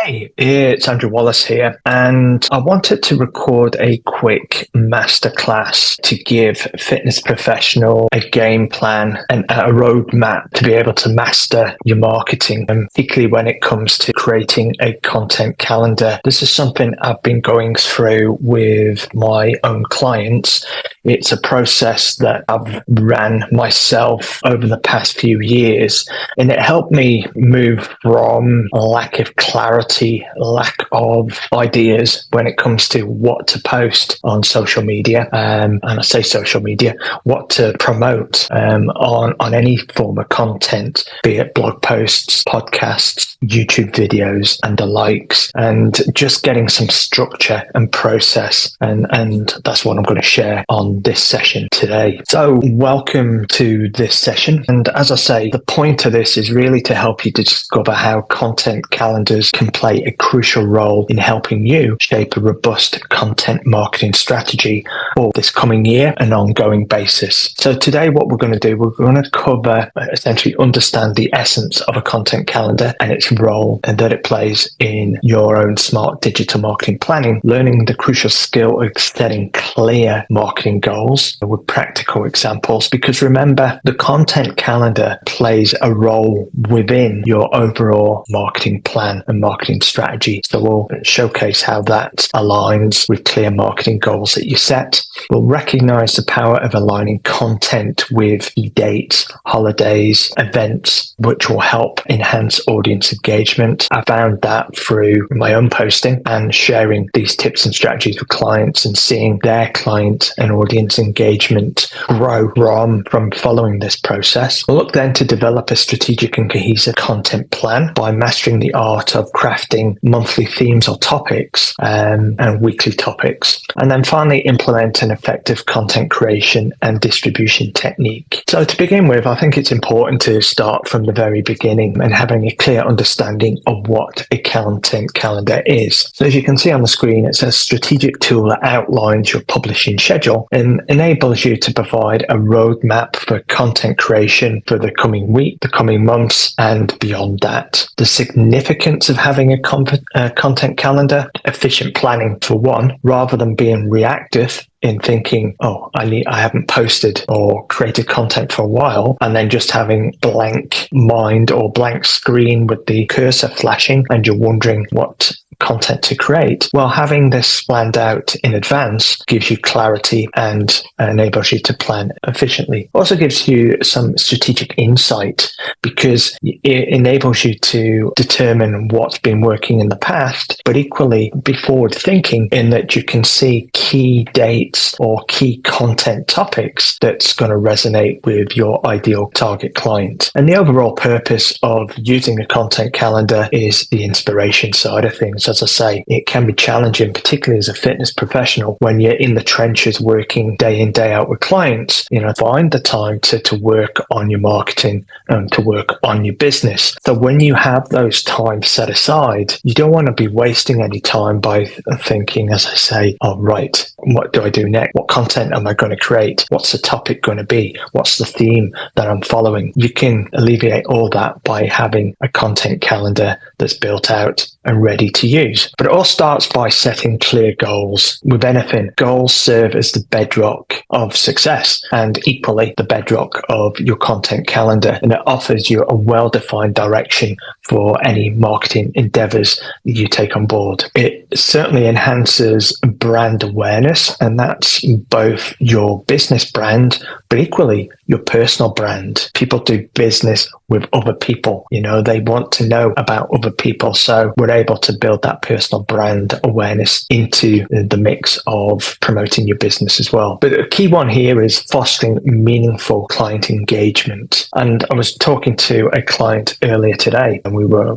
Hey, it's Andrew Wallace here, and I wanted to record a quick masterclass to give fitness professional a game plan and a roadmap to be able to master your marketing, and particularly when it comes to creating a content calendar. This is something I've been going through with my own clients. It's a process that I've ran myself over the past few years, and it helped me move from a lack of clarity, lack of ideas when it comes to what to post on social media, and I say social media, what to promote on any form of content, be it blog posts, podcasts, YouTube videos, and the likes, and just getting some structure and process, and that's what I'm going to share on this session today. So welcome to this session, and as I say, the point of this is really to help you discover how content calendars can play a crucial role in helping you shape a robust content marketing strategy for this coming year and ongoing basis. So today what we're going to do, we're going to cover, essentially understand the essence of a content calendar and its role and that it plays in your own smart digital marketing planning, learning the crucial skill of setting clear marketing goals with practical examples, because remember, the content calendar plays a role within your overall marketing plan and marketing strategy. So we'll showcase how that aligns with clear marketing goals that you set. We'll recognize the power of aligning content with key dates, holidays, events, which will help enhance audience engagement. I found that through my own posting and sharing these tips and strategies with clients and seeing their client and audience engagement grow from following this process. We'll look then to develop a strategic and cohesive content plan by mastering the art of crafting monthly themes or topics and weekly topics. And then finally, implement an effective content creation and distribution technique. So to begin with, I think it's important to start from the very beginning and having a clear understanding of what a content calendar is. So as you can see on the screen, it's a strategic tool that outlines your publishing schedule and enables you to provide a roadmap for content creation for the coming week, the coming months, and beyond that. The significance of having a content calendar: efficient planning for one, rather than being reactive in thinking, I haven't posted or created content for a while, and then just having blank mind or blank screen with the cursor flashing and you're wondering what content to create. Well, having this planned out in advance gives you clarity and enables you to plan efficiently. Also gives you some strategic insight because it enables you to determine what's been working in the past, but equally be forward thinking in that you can see key dates or key content topics that's going to resonate with your ideal target client. And the overall purpose of using a content calendar is the inspiration side of things. As I say, it can be challenging, particularly as a fitness professional, when you're in the trenches working day in, day out with clients. Find the time to work on your marketing and to work on your business. So when you have those times set aside, you don't want to be wasting any time by thinking, as I say, right, what do I do next? What content am I going to create? What's the topic going to be? What's the theme that I'm following? You can alleviate all that by having a content calendar that's built out and ready to use. But it all starts by setting clear goals. With anything, goals serve as the bedrock of success and equally the bedrock of your content calendar. And it offers you a well-defined direction for any marketing endeavors that you take on board. It certainly enhances brand awareness, and that's both your business brand, but equally your personal brand. People do business with other people. They want to know about other people. So we're able to build that personal brand awareness into the mix of promoting your business as well. But the key one here is fostering meaningful client engagement. And I was talking to a client earlier today, and we were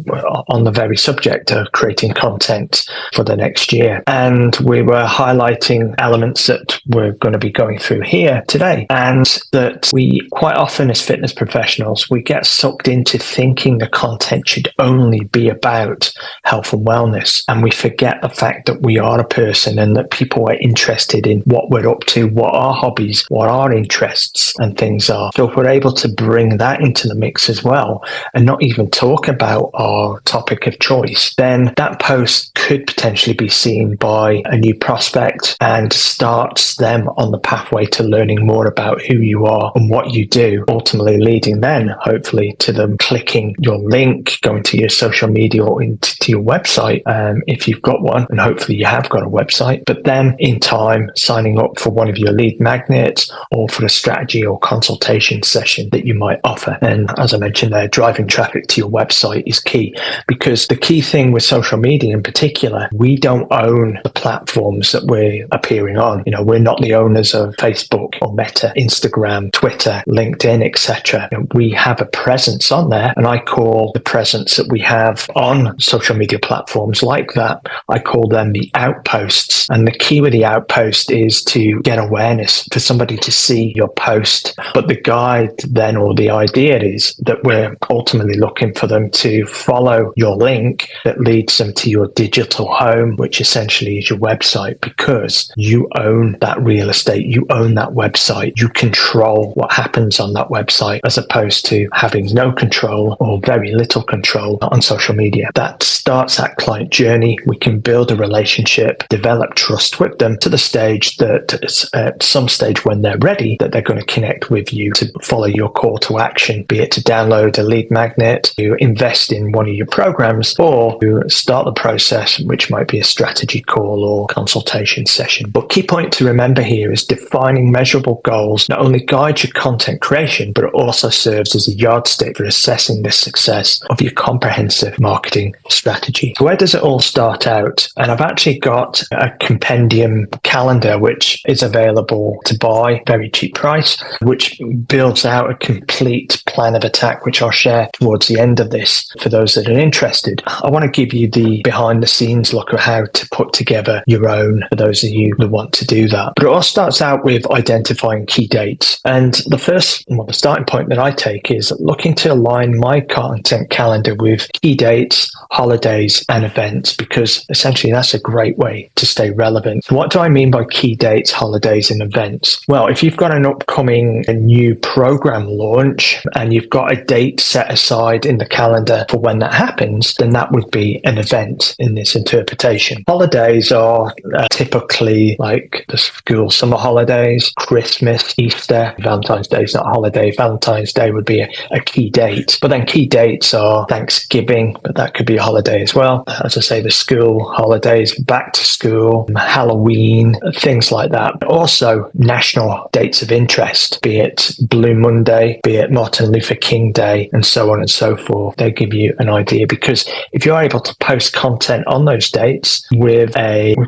on the very subject of creating content for the next year. And we were highlighting elements that we're going to be going through here today, and that we quite often as fitness professionals, we get sucked into thinking the content should only be about health and wellness. And we forget the fact that we are a person and that people are interested in what we're up to, what our hobbies, what our interests and things are. So if we're able to bring that into the mix as well and not even talk about our topic of choice, then that post could potentially be seen by a new prospect and starts them on the pathway to learning more about who you are and what you do, ultimately leading then hopefully to them clicking your link, going to your social media or into your website if you've got one, and hopefully you have got a website, but then in time signing up for one of your lead magnets or for a strategy or consultation session that you might offer. And as I mentioned there, driving traffic to your website is key, because the key thing with social media in particular, we don't own the platforms that we're appearing on. You know, we're not the owners of Facebook or Meta, Instagram, Twitter, LinkedIn, etc. We have a presence on there, and I call the presence that we have on social media platforms like that, I call them the outposts. And the key with the outpost is to get awareness, for somebody to see your post. But the guide then, or the idea is that we're ultimately looking for them to follow your link that leads them to your digital home, which essentially is your website, because you own that real estate, you own that website, you control what happens on that website, as opposed to having no control or very little control on social media. That starts that client journey. We can build a relationship, develop trust with them to the stage that at some stage when they're ready, that they're going to connect with you to follow your call to action, be it to download a lead magnet, to invest in one of your programs, or to start the process, which might be a strategy call or consultation session. But key point to remember here is defining measurable goals not only guides your content creation, but it also serves as a yardstick for assessing the success of your comprehensive marketing strategy. So where does it all start out? And I've actually got a compendium calendar which is available to buy, very cheap price, which builds out a complete plan of attack, which I'll share towards the end of this for those that are interested. I want to give you the behind the scenes look at how to put together your own for those of you that want to do that. But it all starts out with identifying key dates. And the starting point that I take is looking to align my content calendar with key dates, holidays, and events, because essentially that's a great way to stay relevant. So what do I mean by key dates, holidays, and events? Well, if you've got an upcoming new program launch and you've got a date set aside in the calendar for when that happens, then that would be an event in this interpretation. Holidays are typically like the school summer holidays, Christmas, Easter. Valentine's Day is not a holiday. Valentine's Day would be a key date. But then key dates are Thanksgiving, but that could be a holiday as well. As I say, the school holidays, back to school, Halloween, things like that. But also national dates of interest, be it Blue Monday, be it Martin Luther King Day, and so on and so forth. They give you an idea, because if you're able to post content on those dates with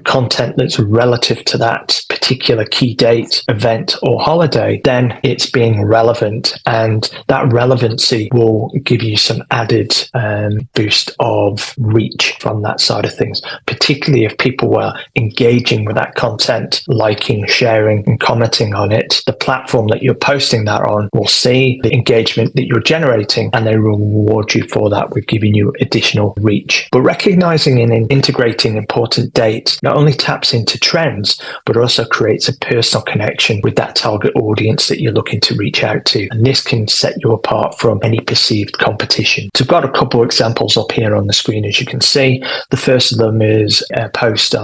content that's relative to that particular key date, event, or holiday, then it's being relevant, and that relevancy will give you some added boost of reach from that side of things, particularly if people were engaging with that content, liking, sharing, and commenting on it. The platform that you're posting that on will see the engagement that you're generating, and they will reward you for that with giving you additional reach. But recognizing and integrating important dates not only taps into trends, but also creates a personal connection with that target audience that you're looking to reach out to. And this can set you apart from any perceived competition. So I've got a couple of examples up here on the screen, as you can see. The first of them is a post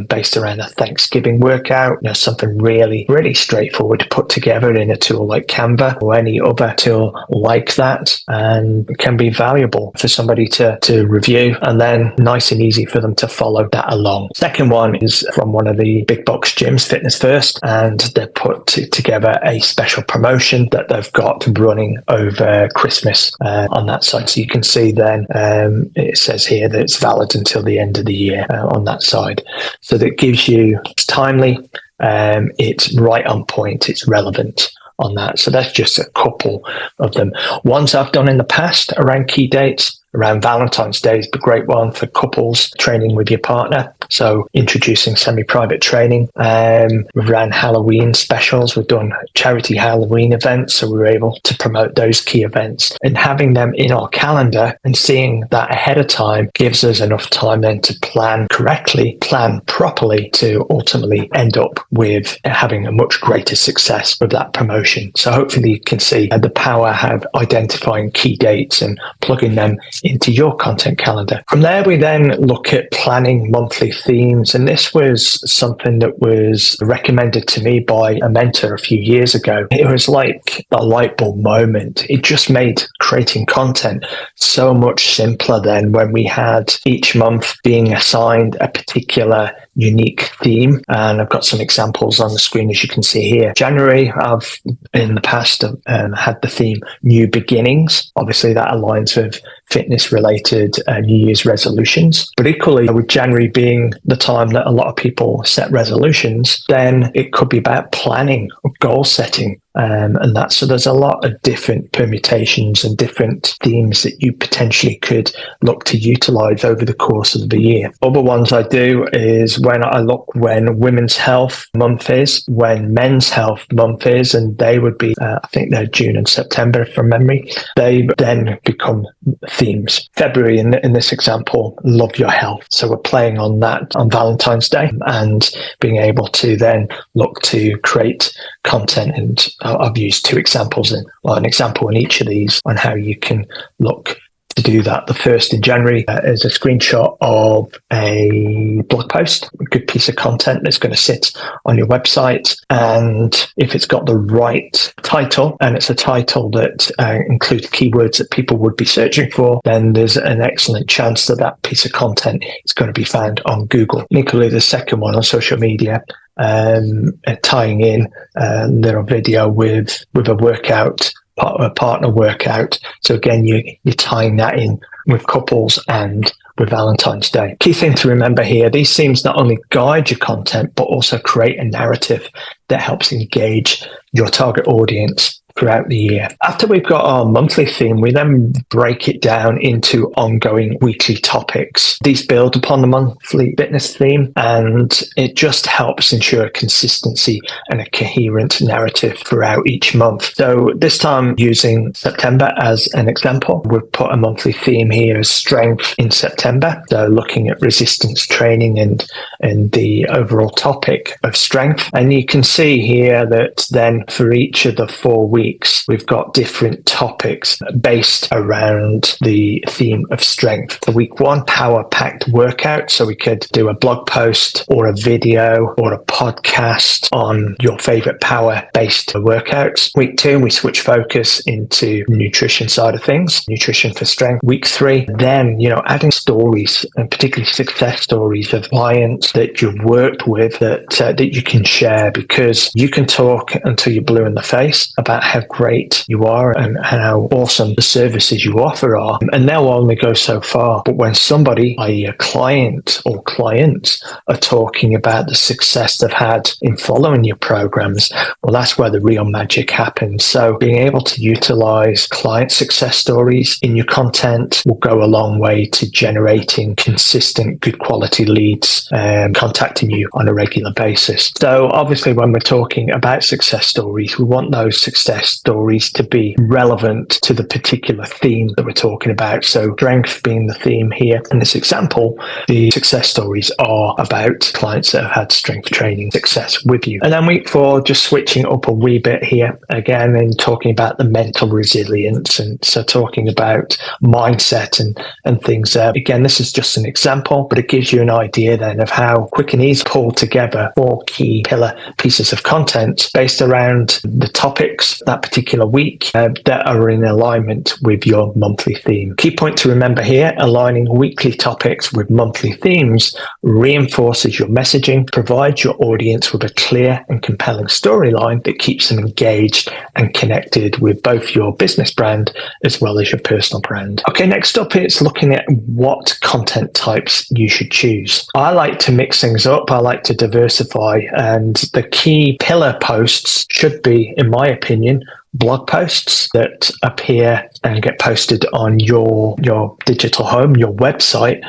based around a Thanksgiving workout, something really straightforward to put together in a tool like Canva or any other tool like that, and it can be valuable for somebody to review, and then nice and easy for them to follow that along. Second one is from one of the big box gyms, Fitness First, and they've put together a special promotion that they've got running over Christmas on that side. So you can see then it says here that it's valid until the end of the year on that side. So that gives you, it's timely, it's right on point, it's relevant on that. So that's just a couple of them. Ones I've done in the past around key dates, around Valentine's Day is a great one for couples training with your partner. So introducing semi-private training. We've ran Halloween specials. We've done charity Halloween events. So we were able to promote those key events, and having them in our calendar and seeing that ahead of time gives us enough time then to plan correctly, plan properly, to ultimately end up with having a much greater success with that promotion. So hopefully you can see the power of identifying key dates and plugging them into your content calendar. From there, we then look at planning monthly themes. And this was something that was recommended to me by a mentor a few years ago. It was like a light bulb moment. It just made creating content so much simpler then when we had each month being assigned a particular unique theme. And I've got some examples on the screen, as you can see here. January, I've in the past had the theme New Beginnings. Obviously, that aligns with fitness-related New Year's resolutions. But equally, with January being the time that a lot of people set resolutions, then it could be about planning or goal setting. And that, so there's a lot of different permutations and different themes that you potentially could look to utilize over the course of the year. Other ones I do is when I look when Women's Health Month is, when Men's Health Month is, and they would be, I think they're June and September from memory. They then become themes. February, in this example, Love Your Health. So we're playing on that on Valentine's Day and being able to then look to create content. And I've used two examples, an example in each of these on how you can look to do that. The first in January is a screenshot of a blog post, a good piece of content that's going to sit on your website. And if it's got the right title, and it's a title that includes keywords that people would be searching for, then there's an excellent chance that that piece of content is going to be found on Google. And equally, the second one on social media, tying in a little video with a workout, a partner workout. So again, you're tying that in with couples and with Valentine's Day. Key thing to remember here, these themes not only guide your content, but also create a narrative that helps engage your target audience throughout the year. After we've got our monthly theme, we then break it down into ongoing weekly topics. These build upon the monthly fitness theme, and it just helps ensure consistency and a coherent narrative throughout each month. So this time, using September as an example, we've put a monthly theme here as strength in September. So looking at resistance training and the overall topic of strength. And you can see here that then for each of the 4 weeks, we've got different topics based around the theme of strength. For week 1, power-packed workout. So we could do a blog post or a video or a podcast on your favorite power-based workouts. Week 2, we switch focus into nutrition side of things, nutrition for strength. Week 3, then, adding stories, and particularly success stories of clients that you've worked with that you can share, because you can talk until you're blue in the face about how great you are and how awesome the services you offer are. And they'll only go so far. But when somebody, i.e. a client or clients, are talking about the success they've had in following your programs, well, that's where the real magic happens. So being able to utilize client success stories in your content will go a long way to generating consistent, good quality leads and contacting you on a regular basis. So obviously, when we're talking about success stories, we want those success stories to be relevant to the particular theme that we're talking about. So strength being the theme here. In this example, the success stories are about clients that have had strength training success with you. And then week 4, just switching up a wee bit here again and talking about the mental resilience. And so talking about mindset and things there. Again, this is just an example, but it gives you an idea then of how quick and easy to pull together 4 key pillar pieces of content based around the topics that particular week that are in alignment with your monthly theme. Key point to remember here, aligning weekly topics with monthly themes reinforces your messaging, provides your audience with a clear and compelling storyline that keeps them engaged and connected with both your business brand as well as your personal brand. Okay, next up, it's looking at what content types you should choose. I like to mix things up. I like to diversify, and the key pillar posts should be, in my opinion, blog posts that appear and get posted on your digital home, your website.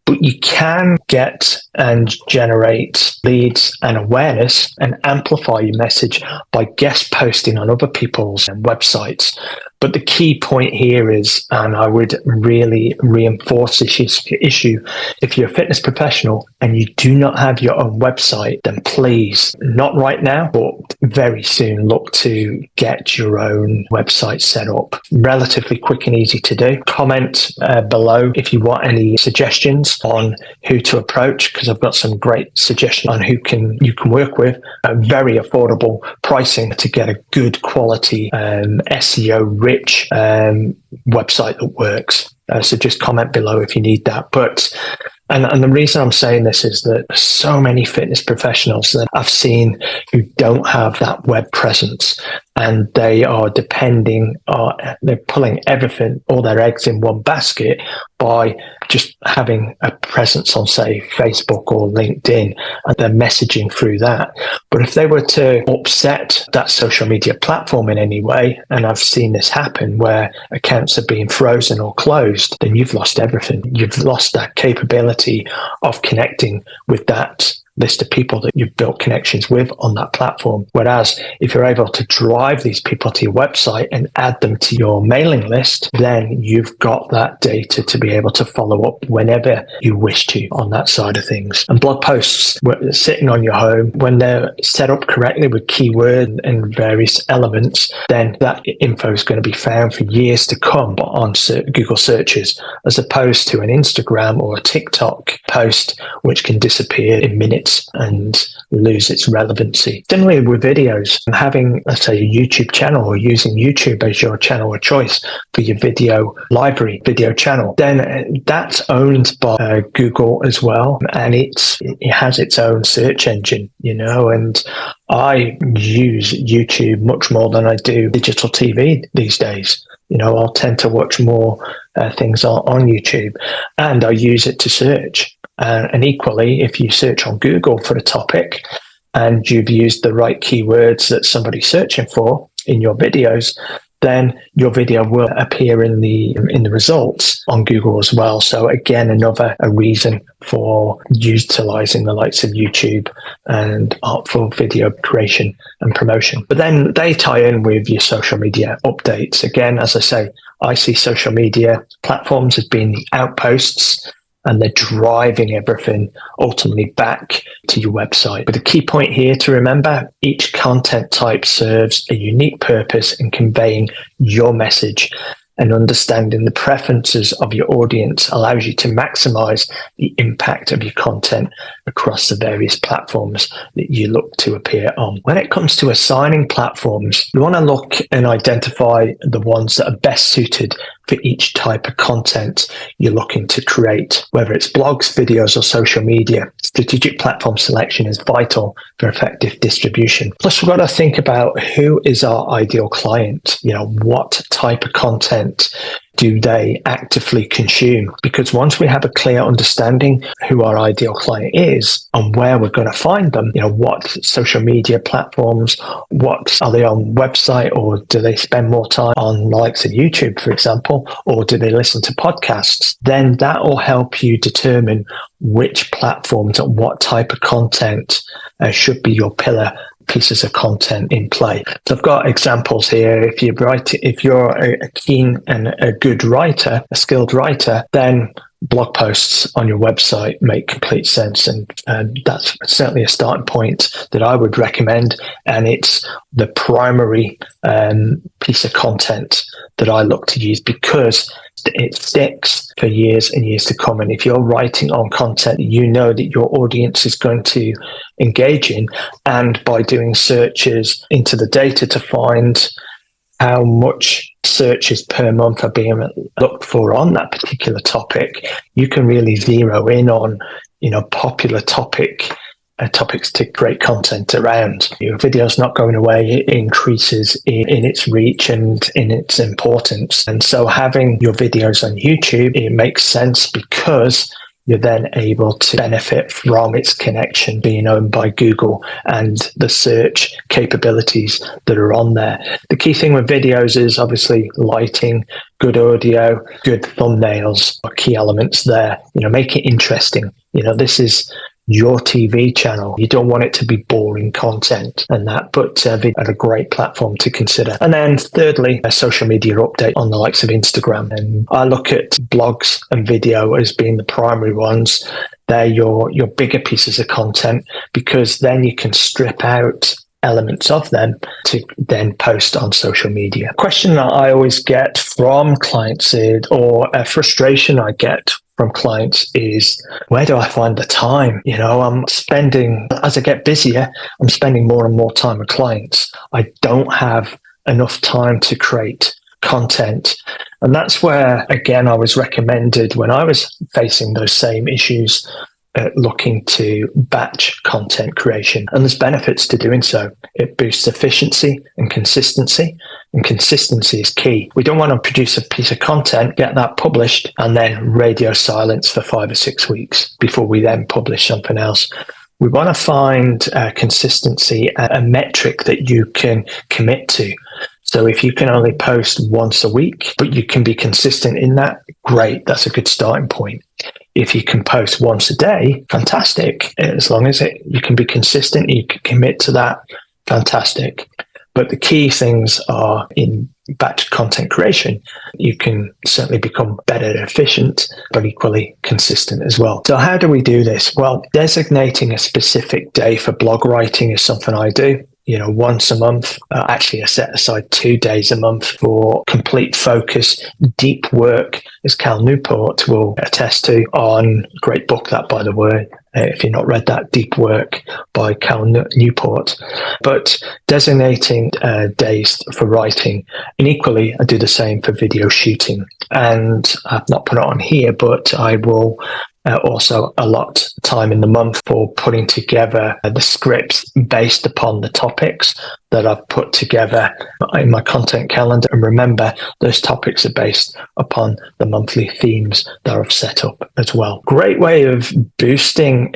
But you can get and generate leads and awareness and amplify your message by guest posting on other people's websites. But the key point here is, and I would really reinforce this issue, if you're a fitness professional and you do not have your own website, then please, not right now, but very soon, look to get your own website set up. Relatively quick and easy to do. Comment below if you want any suggestions on who to approach, because I've got some great suggestions on who you can work with. Very affordable pricing to get a good quality SEO rich website that works. So just comment below if you need that. And the reason I'm saying this is that so many fitness professionals that I've seen who don't have that web presence, and they are they're pulling everything, all their eggs in one basket by just having a presence on, say, Facebook or LinkedIn, and they're messaging through that. But if they were to upset that social media platform in any way, and I've seen this happen where accounts are being frozen or closed, then you've lost everything. You've lost that capability of connecting with that list of people that you've built connections with on that platform. Whereas if you're able to drive these people to your website and add them to your mailing list, then you've got that data to be able to follow up whenever you wish to on that side of things. And blog posts sitting on your home, when they're set up correctly with keywords and various elements, then that info is going to be found for years to come on Google searches, as opposed to an Instagram or a TikTok post, which can disappear in minutes and lose its relevancy. Similarly with videos, having, let's say, a YouTube channel or using YouTube as your channel of choice for your video library, video channel, then that's owned by Google as well, and it has its own search engine, and I use YouTube much more than I do digital TV these days. I'll tend to watch more things on YouTube, and I use it to search. And equally, if you search on Google for a topic and you've used the right keywords that somebody's searching for in your videos, then your video will appear in the results on Google as well. So again, a reason for utilizing the likes of YouTube and for video creation and promotion. But then they tie in with your social media updates. Again, as I say, I see social media platforms as being the outposts, and they're driving everything ultimately back to your website. But the key point here to remember, each content type serves a unique purpose in conveying your message, and understanding the preferences of your audience allows you to maximize the impact of your content across the various platforms that you look to appear on. When it comes to assigning platforms, you want to look and identify the ones that are best suited for each type of content you're looking to create. Whether it's blogs, videos, or social media, strategic platform selection is vital for effective distribution. Plus, we've got to think about who is our ideal client. What type of content do they actively consume? Because once we have a clear understanding who our ideal client is and where we're going to find them, what social media platforms, what are they on website, or do they spend more time on the likes of YouTube, for example, or do they listen to podcasts? Then that will help you determine which platforms and what type of content should be your pillar pieces of content in play. So I've got examples here. If you're a keen and a good writer, a skilled writer, then blog posts on your website make complete sense, and that's certainly a starting point that I would recommend, and it's the primary piece of content that I look to use because it sticks for years and years to come. And if you're writing on content that your audience is going to engage in, and by doing searches into the data to find how much searches per month are being looked for on that particular topic, you can really zero in on popular topics to create content around. Your video's not going away. It increases in its reach and in its importance. And so having your videos on YouTube, it makes sense because you're then able to benefit from its connection being owned by Google and the search capabilities that are on there. The key thing with videos is obviously lighting, good audio, good thumbnails are key elements there. Make it interesting. This is your TV channel. You don't want it to be boring content and that, but video are a great platform to consider. And then thirdly, a social media update on the likes of Instagram. And I look at blogs and video as being the primary ones. They're your bigger pieces of content, because then you can strip out elements of them to then post on social media. A question that I always get from clients or a frustration I get from clients is, where do I find the time? As I get busier, I'm spending more and more time with clients. I don't have enough time to create content. And that's where, again, I was recommended when I was facing those same issues, looking to batch content creation. And there's benefits to doing so. It boosts efficiency and consistency is key. We don't want to produce a piece of content, get that published, and then radio silence for 5 or 6 weeks before we then publish something else. We want to find consistency, a metric that you can commit to. So if you can only post once a week, but you can be consistent in that, great, that's a good starting point. If you can post once a day, fantastic. As long as you can be consistent, you can commit to that, fantastic. But the key things are in batch content creation. You can certainly become better and efficient, but equally consistent as well. So how do we do this? Well, designating a specific day for blog writing is something I do. Once a month. Actually, I set aside 2 days a month for complete focus, deep work, as Cal Newport will attest to, on a great book, that, by the way, if you've not read that, Deep Work by Cal Newport. But designating days for writing, and equally, I do the same for video shooting. And I've not put it on here, but I will also allot time in the month for putting together the scripts based upon the topics that I've put together in my content calendar. And remember, those topics are based upon the monthly themes that I've set up as well. Great way of boosting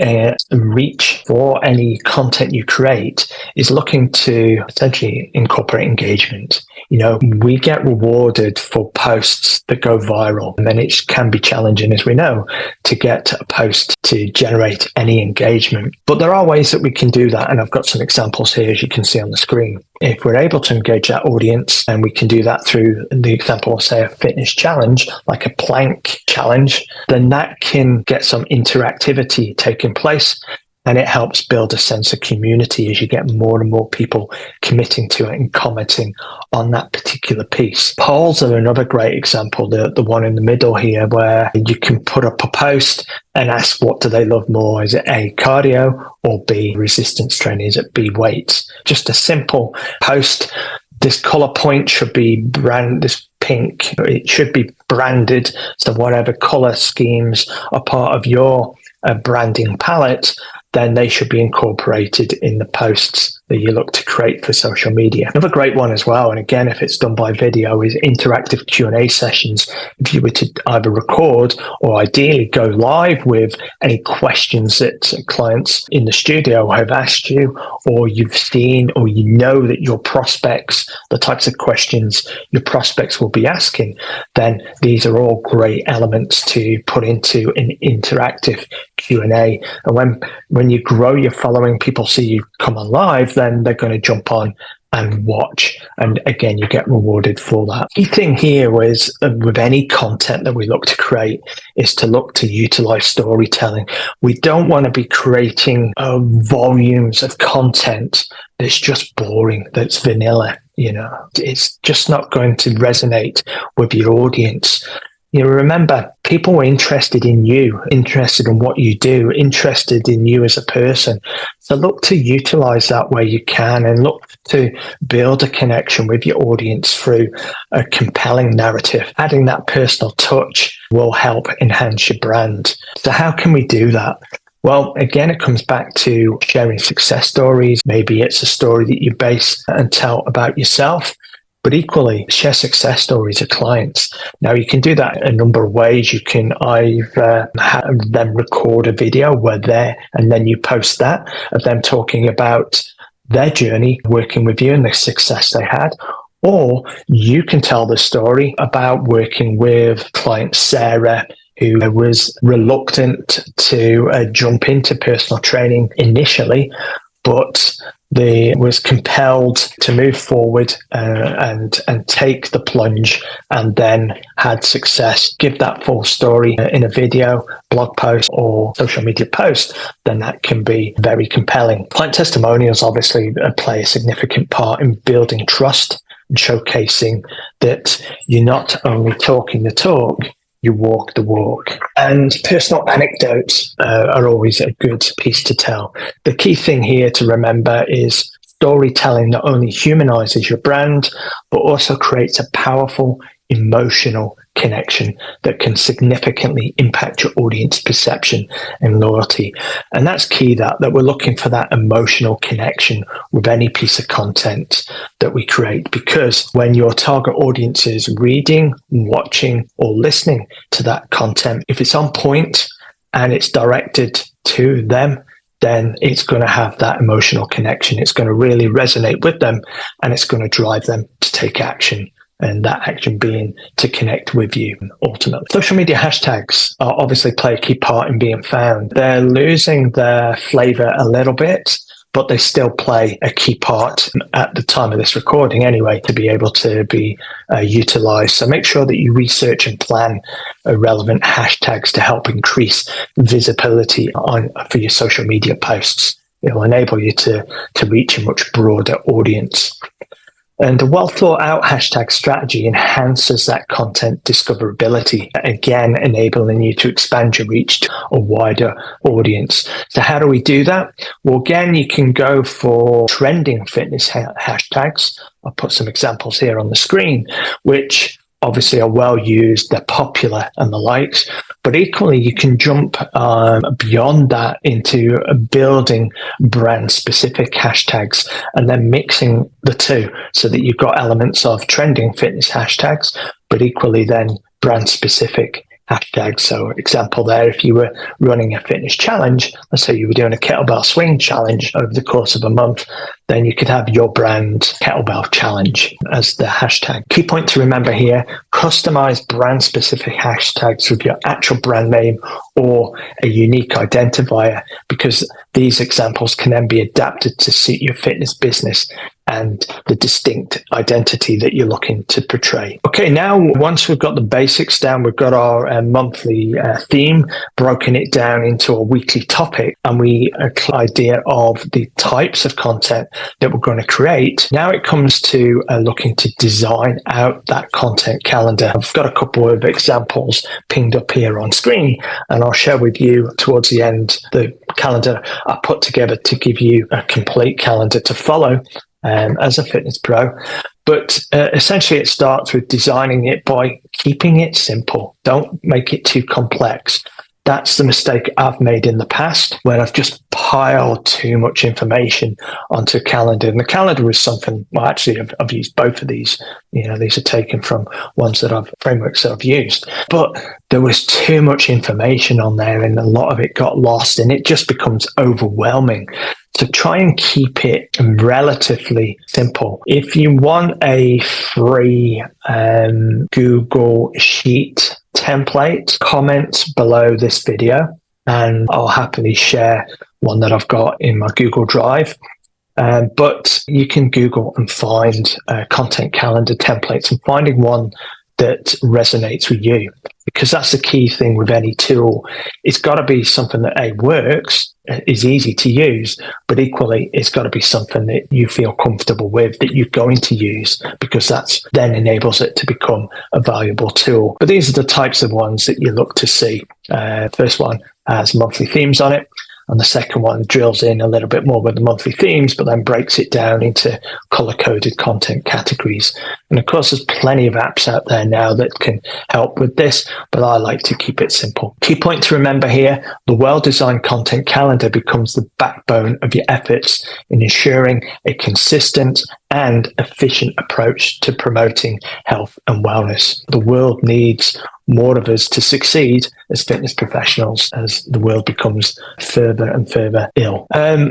reach for any content you create is looking to essentially incorporate engagement. We get rewarded for posts that go viral, and then it can be challenging, as we know, to get a post to generate any engagement. But there are ways that we can do that, and I've got some examples here, as you can see on the screen. If we're able to engage that audience, and we can do that through the example of, say, a fitness challenge, like a plank challenge, then that can get some interactivity taking place. And it helps build a sense of community as you get more and more people committing to it and commenting on that particular piece. Polls are another great example, the one in the middle here, where you can put up a post and ask, what do they love more? Is it A, cardio, or B, resistance training? Is it B, weights? Just a simple post. This color point should be this pink, it should be branded. So whatever color schemes are part of your branding palette, then they should be incorporated in the posts that you look to create for social media. Another great one as well, and again, if it's done by video, is interactive Q&A sessions. If you were to either record or ideally go live with any questions that clients in the studio have asked you, or you've seen, or that your prospects, the types of questions your prospects will be asking, then these are all great elements to put into an interactive Q&A. And when you grow your following, people see you come on live, then they're going to jump on and watch. And again, you get rewarded for that. Key thing here is with any content that we look to create is to look to utilize storytelling. We don't want to be creating volumes of content that's just boring, that's vanilla. It's just not going to resonate with your audience. Remember, people were interested in you, interested in what you do, interested in you as a person. So look to utilize that where you can, and look to build a connection with your audience through a compelling narrative. Adding that personal touch will help enhance your brand. So how can we do that? Well, again, it comes back to sharing success stories. Maybe it's a story that you base and tell about yourself. But equally, share success stories of clients. Now, you can do that in a number of ways. You can either have them record a video where and then you post that, of them talking about their journey working with you and the success they had. Or you can tell the story about working with client Sarah, who was reluctant to jump into personal training initially, but they was compelled to move forward and take the plunge, and then had success. Give that full story in a video, blog post, or social media post, then that can be very compelling. Client testimonials obviously play a significant part in building trust and showcasing that you're not only talking the talk, you walk the walk. And personal anecdotes are always a good piece to tell. The key thing here to remember is storytelling not only humanizes your brand, but also creates a powerful emotional connection that can significantly impact your audience perception and loyalty. And that's key, that we're looking for that emotional connection with any piece of content that we create, because when your target audience is reading, watching, or listening to that content, if it's on point and it's directed to them, then it's going to have that emotional connection. It's going to really resonate with them, and it's going to drive them to take action. And that action being to connect with you ultimately. Social media hashtags obviously play a key part in being found. They're losing their flavor a little bit, but they still play a key part at the time of this recording anyway, to be able to be utilized. So make sure that you research and plan relevant hashtags to help increase visibility for your social media posts. It will enable you to reach a much broader audience. And a well-thought-out hashtag strategy enhances that content discoverability, again, enabling you to expand your reach to a wider audience. So how do we do that? Well, again, you can go for trending fitness hashtags. I'll put some examples here on the screen, which obviously are well used, they're popular and the likes, but equally you can jump beyond that into building brand specific hashtags and then mixing the two so that you've got elements of trending fitness hashtags, but equally then brand specific hashtags. So example there, if you were running a fitness challenge, let's say you were doing a kettlebell swing challenge over the course of a month, then you could have your brand kettlebell challenge as the hashtag. Key point to remember here, customize brand specific hashtags with your actual brand name or a unique identifier, because these examples can then be adapted to suit your fitness business and the distinct identity that you're looking to portray. Okay, now once we've got the basics down, we've got our monthly theme, broken it down into a weekly topic, and we have an idea of the types of content that we're going to create. Now it comes to looking to design out that content calendar. I've got a couple of examples pinged up here on screen, and I'll share with you towards the end the calendar I put together to give you a complete calendar to follow as a fitness pro. But essentially it starts with designing it by keeping it simple. Don't make it too complex. That's the mistake I've made in the past, where I've just piled too much information onto a calendar. And the calendar was something, well, actually, I've used both of these. These are taken from frameworks that I've used. But there was too much information on there, and a lot of it got lost, and it just becomes overwhelming. So try and keep it relatively simple. If you want a free Google Sheet template, comment below this video and I'll happily share one that I've got in my Google Drive. But you can Google and find content calendar templates, and finding one that resonates with you, because that's the key thing with any tool. It's got to be something that works, is easy to use, but equally it's got to be something that you feel comfortable with, that you're going to use, because that's then enables it to become a valuable tool. But these are the types of ones that you look to see. First one has monthly themes on it, and the second one drills in a little bit more with the monthly themes, but then breaks it down into color-coded content categories. And of course, there's plenty of apps out there now that can help with this, but I like to keep it simple. Key point to remember here, the well-designed content calendar becomes the backbone of your efforts in ensuring a consistent and efficient approach to promoting health and wellness. The world needs more of us to succeed as fitness professionals as the world becomes further and further ill.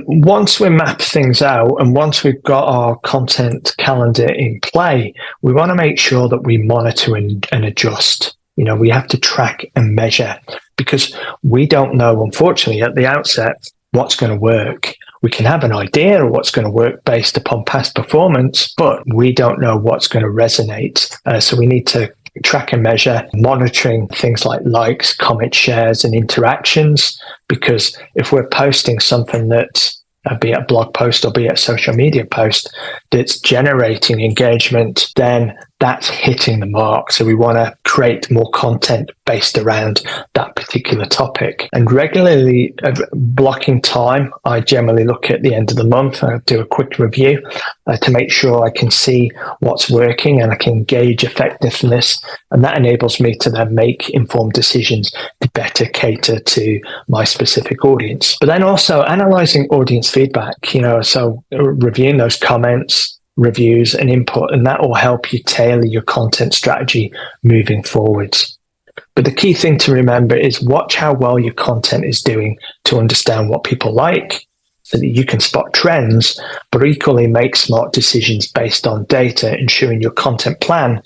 Once we map things out and once we've got our content calendar in play, we want to make sure that we monitor and adjust We have to track and measure, because we don't know, unfortunately, at the outset, what's going to work. We can have an idea of what's going to work based upon past performance, but we don't know what's going to resonate. So we need to track and measure, monitoring things like likes, comments, shares, and interactions, because if we're posting something that, be it a blog post or be it a social media post, that's generating engagement, then that's hitting the mark. So we want to create more content based around that particular topic. And regularly blocking time, I generally look at the end of the month, I do a quick review to make sure I can see what's working and I can gauge effectiveness. And that enables me to then make informed decisions to better cater to my specific audience. But then also analyzing audience feedback, so reviewing those comments, reviews and input, and that will help you tailor your content strategy moving forwards. But the key thing to remember is watch how well your content is doing to understand what people like, so that you can spot trends, but equally make smart decisions based on data, ensuring your content plan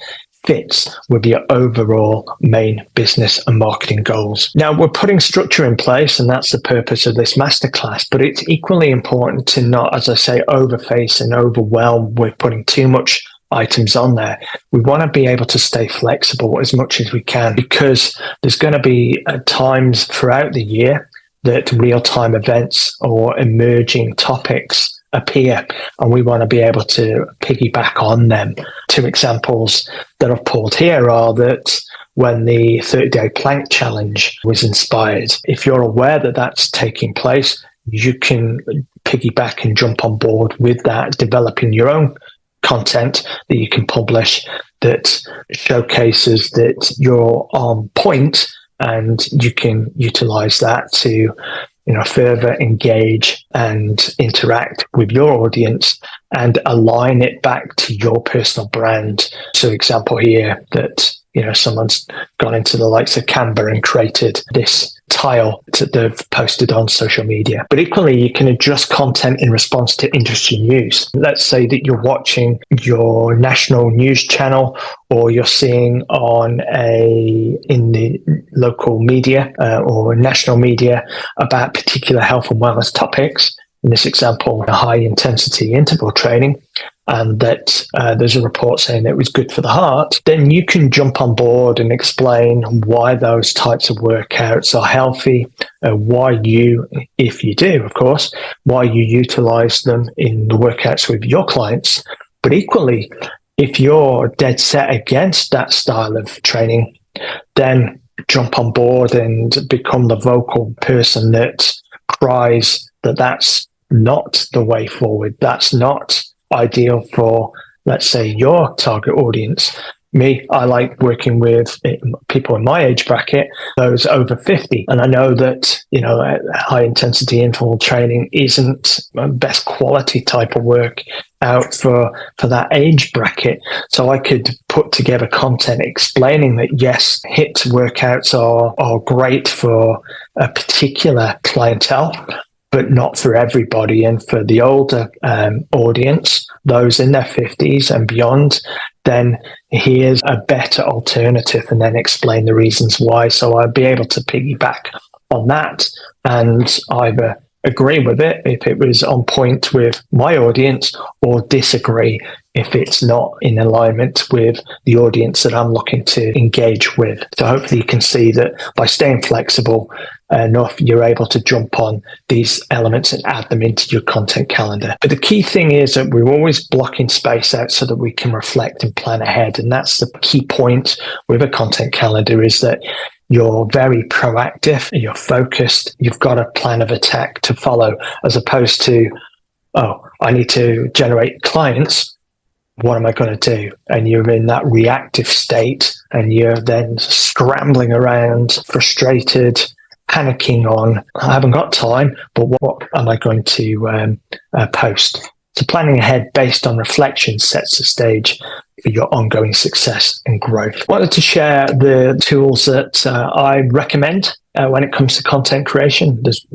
fits with your overall main business and marketing goals. Now, we're putting structure in place, and that's the purpose of this masterclass, but it's equally important to not, as I say, overface and overwhelm with putting too much items on there. We want to be able to stay flexible as much as we can, because there's going to be times throughout the year that real-time events or emerging topics appear, and we want to be able to piggyback on them. 2 examples that I've pulled here are that when the 30-day plank challenge was inspired, if you're aware that that's taking place, you can piggyback and jump on board with that, developing your own content that you can publish that showcases that you're on point, and you can utilize that to further engage and interact with your audience and align it back to your personal brand. So example here that, someone's gone into the likes of Canva and created this tile that they've posted on social media. But equally, you can adjust content in response to industry news. Let's say that you're watching your national news channel, or you're seeing in the local media or national media about particular health and wellness topics. In this example, high intensity interval training, and that there's a report saying that it was good for the heart, then you can jump on board and explain why those types of workouts are healthy, why you, if you do, of course, why you utilize them in the workouts with your clients. But equally, if you're dead set against that style of training, then jump on board and become the vocal person that cries that that's not the way forward. That's not ideal for, let's say, your target audience. Me, I like working with people in my age bracket, those over 50. And I know that, high intensity interval training isn't best quality type of work out for that age bracket. So I could put together content explaining that, yes, HIIT workouts are great for a particular clientele, but not for everybody. And for the older audience, those in their 50s and beyond, then here's a better alternative, and then explain the reasons why. So I'd be able to piggyback on that and either agree with it if it was on point with my audience, or disagree if it's not in alignment with the audience that I'm looking to engage with. So hopefully you can see that by staying flexible enough, you're able to jump on these elements and add them into your content calendar. But the key thing is that we're always blocking space out so that we can reflect and plan ahead. And that's the key point with a content calendar, is that you're very proactive, you're focused, you've got a plan of attack to follow, as opposed to, oh, I need to generate clients. What am I going to do? And you're in that reactive state, and you're then scrambling around, frustrated, panicking on, I haven't got time, but what am I going to post? So planning ahead based on reflection sets the stage for your ongoing success and growth. I wanted to share the tools that I recommend when it comes to content creation. There's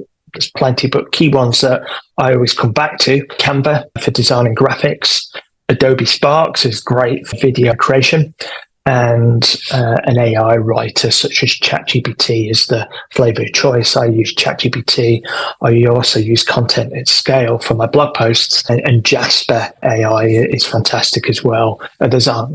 plenty, but key ones that I always come back to: Canva for designing graphics. Adobe Sparks is great for video creation. and an AI writer such as ChatGPT is the flavor of choice. I use ChatGPT. I also use Content at Scale for my blog posts, and Jasper AI is fantastic as well. There's a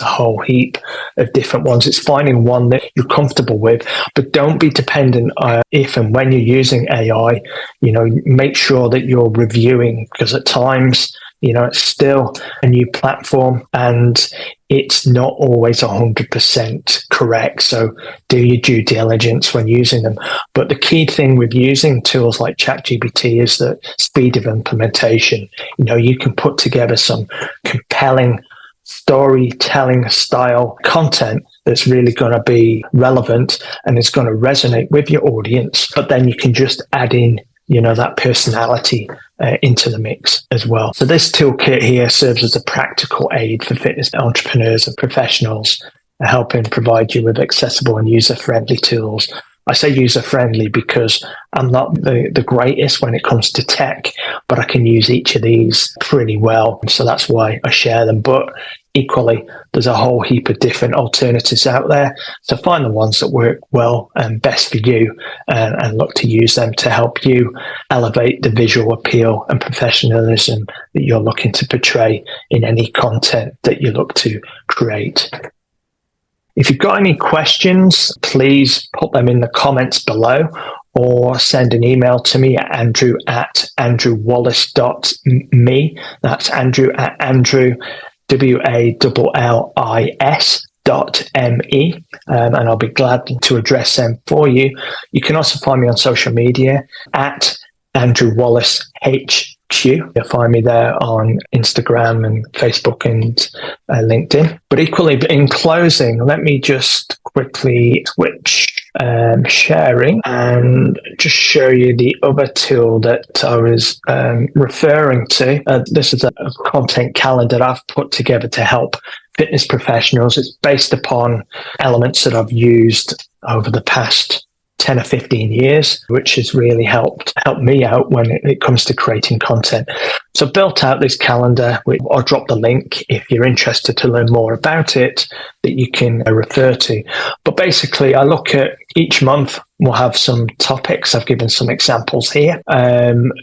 whole heap of different ones. It's finding one that you're comfortable with, but don't be dependent if and when you're using AI. Make sure that you're reviewing, because at times, it's still a new platform and it's not always 100% correct. So do your due diligence when using them. But the key thing with using tools like ChatGPT is the speed of implementation. You can put together some compelling storytelling style content that's really going to be relevant and it's going to resonate with your audience. But then you can just add in that personality into the mix as well. So this toolkit here serves as a practical aid for fitness entrepreneurs and professionals, helping provide you with accessible and user-friendly tools. I say user-friendly because I'm not the greatest when it comes to tech, but I can use each of these pretty well. So that's why I share them. But equally, there's a whole heap of different alternatives out there. So find the ones that work well and best for you, and look to use them to help you elevate the visual appeal and professionalism that you're looking to portray in any content that you look to create. If you've got any questions, please put them in the comments below or send an email to me at andrew@andrewwallis.me. That's andrew@andrew, WALLIS.me, and I'll be glad to address them for you. You can also find me on social media at Andrew Wallis HQ. You'll find me there on Instagram and Facebook and LinkedIn. But equally, in closing, let me just quickly switch sharing and just show you the other tool that I was referring to. This is a content calendar that I've put together to help fitness professionals. It's based upon elements that I've used over the past 10 or 15 years, which has really helped me out when it comes to creating content. So I've built out this calendar. I'll drop the link if you're interested to learn more about it that you can refer to. But basically, I look at each month, we'll have some topics. I've given some examples here.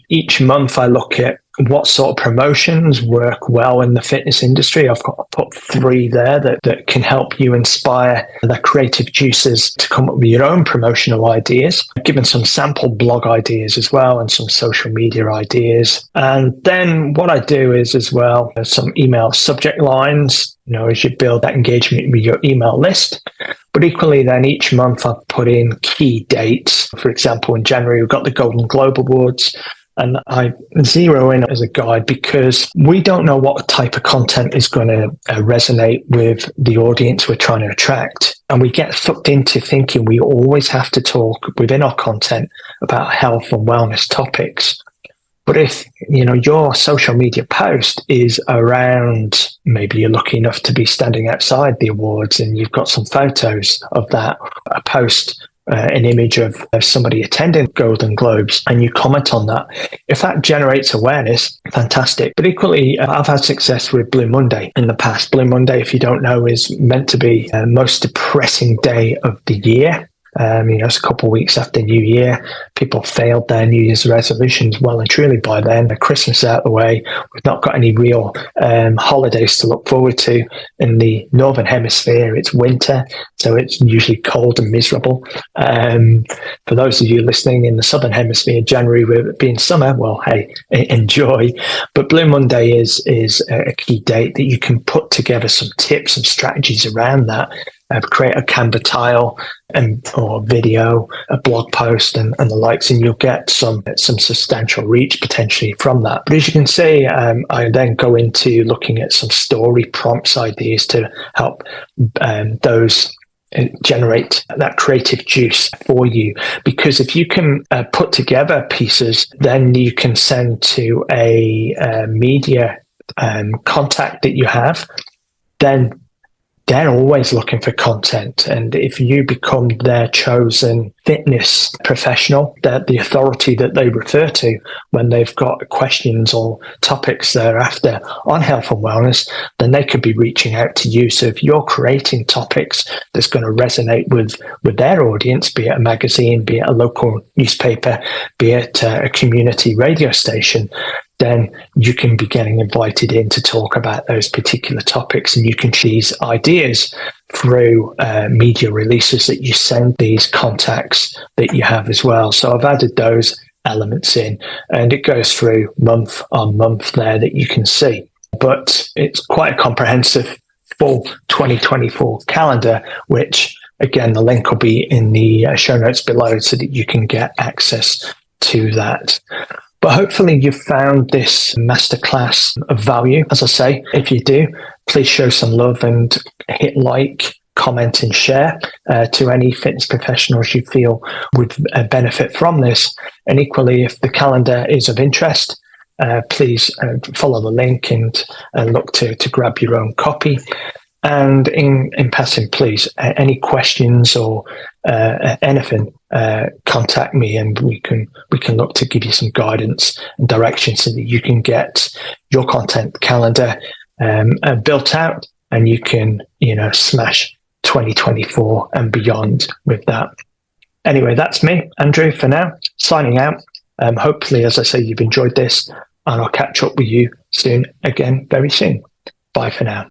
Each month, I look at what sort of promotions work well in the fitness industry. I've put 3 there that can help you inspire the creative juices to come up with your own promotional ideas. I've given some sample blog ideas as well and some social media ideas. And then what I do is as well, some email subject lines, as you build that engagement with your email list. But equally then each month I've put in key dates. For example, in January, we've got the Golden Globe Awards. And I zero in as a guide because we don't know what type of content is going to resonate with the audience we're trying to attract. And we get sucked into thinking we always have to talk within our content about health and wellness topics. But if, your social media post is around, maybe you're lucky enough to be standing outside the awards and you've got some photos of that, a post, an image of somebody attending Golden Globes, and you comment on that. If that generates awareness, fantastic. But equally, I've had success with Blue Monday in the past. Blue Monday, if you don't know, is meant to be the most depressing day of the year. It's a couple of weeks after New Year. People failed their New Year's resolutions well and truly by then. Christmas is out of the way. We've not got any real holidays to look forward to. In the Northern Hemisphere, it's winter, so it's usually cold and miserable. For those of you listening in the Southern Hemisphere, January being summer, well, hey, enjoy. But Blue Monday is a key date that you can put together some tips and strategies around that. Create a Canva tile or video, a blog post and the likes, and you'll get some substantial reach potentially from that. But as you can see, I then go into looking at some story prompts ideas to help those generate that creative juice for you. Because if you can put together pieces, then you can send to a media contact that you have, then they're always looking for content. And if you become their chosen fitness professional, the authority that they refer to when they've got questions or topics they're after on health and wellness, then they could be reaching out to you. So if you're creating topics that's going to resonate with their audience, be it a magazine, be it a local newspaper, be it a community radio station, then you can be getting invited in to talk about those particular topics, and you can choose ideas through media releases that you send these contacts that you have as well. So I've added those elements in, and it goes through month on month there that you can see. But it's quite a comprehensive full 2024 calendar, which again, the link will be in the show notes below so that you can get access to that. But hopefully you've found this masterclass of value. As I say, if you do, please show some love and hit like, comment and share to any fitness professionals you feel would benefit from this. And equally, if the calendar is of interest, please follow the link and look to grab your own copy. And in passing, please, any questions or anything, contact me, and we can look to give you some guidance and direction so that you can get your content calendar built out, and you can smash 2024 and beyond with that. Anyway, that's me, Andrew, for now, signing out. Hopefully, as I say, you've enjoyed this, and I'll catch up with you soon again, very soon. Bye for now.